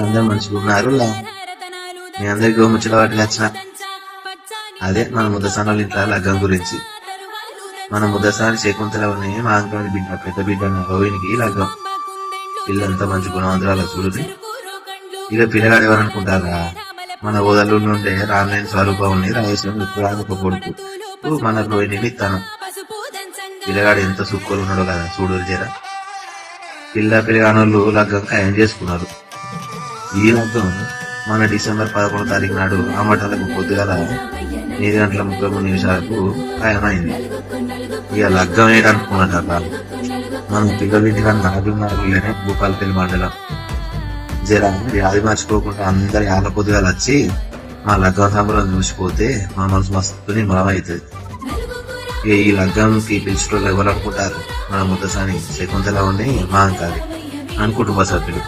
అందరు మంచిగా ఉన్నారు. మీ అందరికి ముచ్చట వాటికి వచ్చిన అదే మన ముద్దసాని వాళ్ళ ఇంట్లో లగ్గం గురించి. మన ముద్దసాని శకుంతలని మా అంకల్ బిడ్డ పెద్ద బిడ్డ రోహిణికి లగ్గం. పిల్లంతా మంచి గుణవంతురాలు చూడుది. ఇక పిల్లగాడు ఎవరనుకుంటారా, మన ఓదలు నుండే రామలేని స్వరూపంని రాజేశ్వరం ఇప్పుడు ఒక కొడుకు మన రోహిణిని ఇస్తాను. పిల్లగాడు ఎంత సుక్కలు ఉన్నాడో కదా చూడు జరా. పిల్లగానోళ్ళు లగ్గం ఖాయం చేసుకున్నారు. ఈ లగ్గం మన డిసెంబర్ 11 తారీఖు నాడు ఆమటలకు పొద్దుగల 7:33 ఖాయమైంది. ఇక లగ్గం ఏంటనుకున్నట్ట మన పిల్లలు ఇంటికన్నా నాగున్నారులేనే భూపాలపల్లి మండలం. జరా అది మర్చిపోకుండా అందరి ఆల పొద్దుగాలు వచ్చి మా లగ్గం సంబరం చూసిపోతే మా మనసు మస్తుని అవుతుంది. ఇక ఈ లగ్గంకి పిలిచిన ఎవరు అనుకుంటారు, మన ముద్దసాని శకుంతల ఉండి మా అంకాలి అని కుటుంబ సభ్యులు.